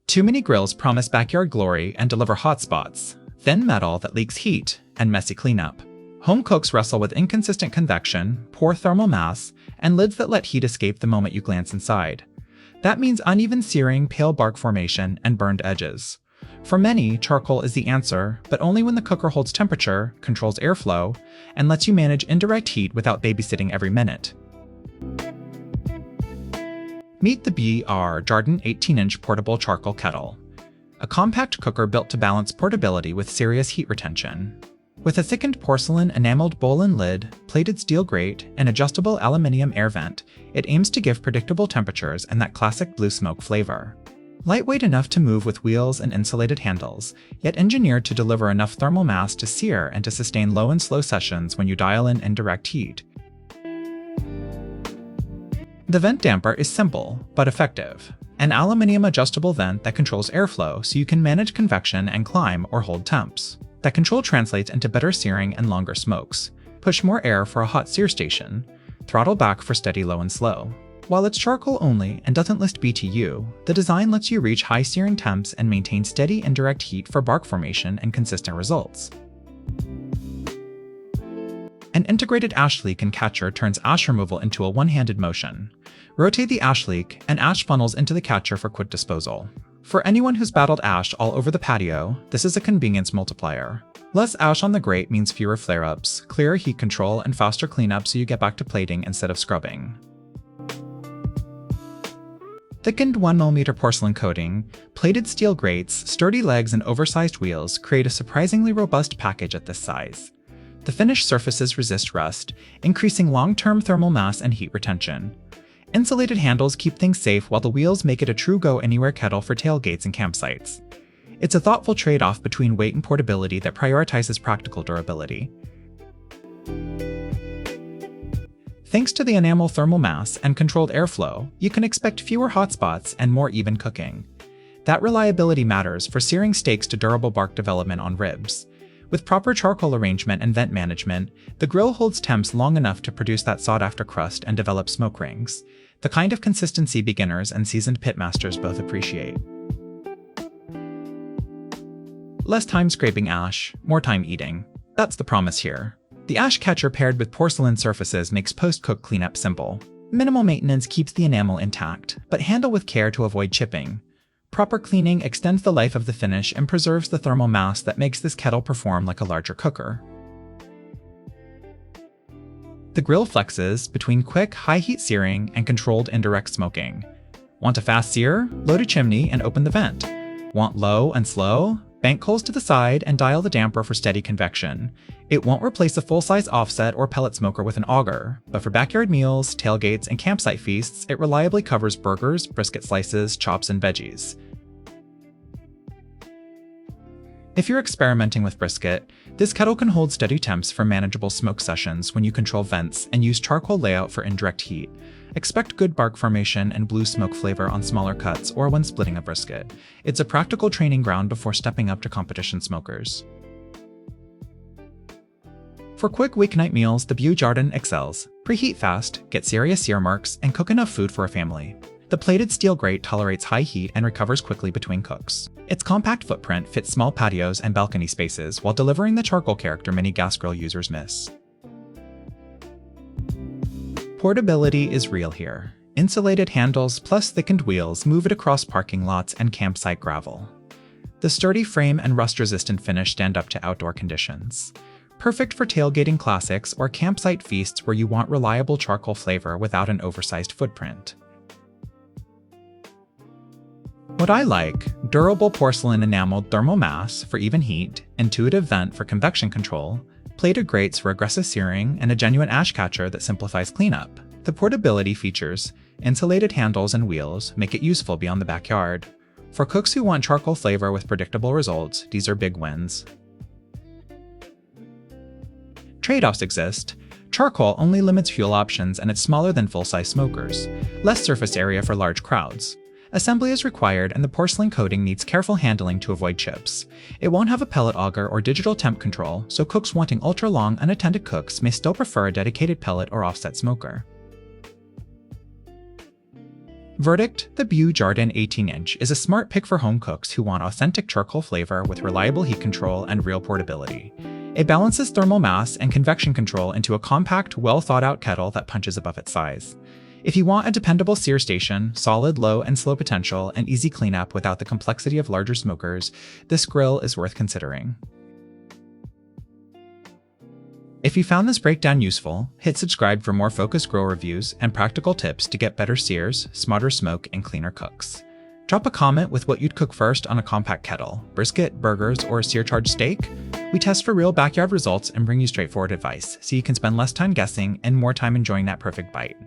Too many grills promise backyard glory and deliver hot spots, thin metal that leaks heat, and messy cleanup. Home cooks wrestle with inconsistent convection, poor thermal mass, and lids that let heat escape the moment you glance inside. That means uneven searing, pale bark formation, and burned edges. For many, charcoal is the answer, but only when the cooker holds temperature, controls airflow, and lets you manage indirect heat without babysitting every minute. Meet the BEAU Jardin 18-inch portable charcoal kettle, a compact cooker built to balance portability with serious heat retention. With a thickened porcelain-enameled bowl and lid, plated steel grate, and adjustable aluminium air vent, it aims to give predictable temperatures and that classic blue smoke flavor. Lightweight enough to move with wheels and insulated handles, yet engineered to deliver enough thermal mass to sear and to sustain low and slow sessions when you dial in indirect heat. The vent damper is simple, but effective. An aluminium adjustable vent that controls airflow so you can manage convection and climb or hold temps. That control translates into better searing and longer smokes. Push more air for a hot sear station. Throttle back for steady low and slow. While it's charcoal only and doesn't list BTU, the design lets you reach high searing temps and maintain steady indirect heat for bark formation and consistent results. An integrated ash leak and catcher turns ash removal into a one-handed motion. Rotate the ash leak, and ash funnels into the catcher for quick disposal. For anyone who's battled ash all over the patio, this is a convenience multiplier. Less ash on the grate means fewer flare-ups, clearer heat control, and faster cleanup so you get back to plating instead of scrubbing. Thickened 1mm porcelain coating, plated steel grates, sturdy legs, and oversized wheels create a surprisingly robust package at this size. The finished surfaces resist rust, increasing long-term thermal mass and heat retention. Insulated handles keep things safe while the wheels make it a true go-anywhere kettle for tailgates and campsites. It's a thoughtful trade-off between weight and portability that prioritizes practical durability. Thanks to the enamel thermal mass and controlled airflow, you can expect fewer hotspots and more even cooking. That reliability matters for searing steaks to durable bark development on ribs. With proper charcoal arrangement and vent management, the grill holds temps long enough to produce that sought-after crust and develop smoke rings, the kind of consistency beginners and seasoned pitmasters both appreciate. Less time scraping ash, more time eating. That's the promise here. The ash catcher paired with porcelain surfaces makes post-cook cleanup simple. Minimal maintenance keeps the enamel intact, but handle with care to avoid chipping. Proper cleaning extends the life of the finish and preserves the thermal mass that makes this kettle perform like a larger cooker. The grill flexes between quick, high-heat searing and controlled indirect smoking. Want a fast sear? Load a chimney and open the vent. Want low and slow? Bank coals to the side and dial the damper for steady convection. It won't replace a full-size offset or pellet smoker with an auger, but for backyard meals, tailgates, and campsite feasts, it reliably covers burgers, brisket slices, chops, and veggies. If you're experimenting with brisket, this kettle can hold steady temps for manageable smoke sessions when you control vents and use charcoal layout for indirect heat. Expect good bark formation and blue smoke flavor on smaller cuts or when splitting a brisket. It's a practical training ground before stepping up to competition smokers. For quick weeknight meals, the BEAU Jardin excels. Preheat fast, get serious sear marks, and cook enough food for a family. The plated steel grate tolerates high heat and recovers quickly between cooks. Its compact footprint fits small patios and balcony spaces while delivering the charcoal character many gas grill users miss. Portability is real here. Insulated handles plus thickened wheels move it across parking lots and campsite gravel. The sturdy frame and rust-resistant finish stand up to outdoor conditions. Perfect for tailgating classics or campsite feasts where you want reliable charcoal flavor without an oversized footprint. What I like: durable porcelain-enameled thermal mass for even heat, intuitive vent for convection control, plated grates for aggressive searing, and a genuine ash catcher that simplifies cleanup. The portability features, insulated handles and wheels, make it useful beyond the backyard. For cooks who want charcoal flavor with predictable results, these are big wins. Trade-offs exist. Charcoal only limits fuel options and it's smaller than full-size smokers. Less surface area for large crowds. Assembly is required and the porcelain coating needs careful handling to avoid chips. It won't have a pellet auger or digital temp control, so cooks wanting ultra-long unattended cooks may still prefer a dedicated pellet or offset smoker. Verdict: the BEAU Jardin 18-inch is a smart pick for home cooks who want authentic charcoal flavor with reliable heat control and real portability. It balances thermal mass and convection control into a compact, well-thought-out kettle that punches above its size. If you want a dependable sear station, solid low and slow potential, and easy cleanup without the complexity of larger smokers, this grill is worth considering. If you found this breakdown useful, hit subscribe for more focused grill reviews and practical tips to get better sears, smarter smoke, and cleaner cooks. Drop a comment with what you'd cook first on a compact kettle: brisket, burgers, or a sear-charged steak. We test for real backyard results and bring you straightforward advice, so you can spend less time guessing and more time enjoying that perfect bite.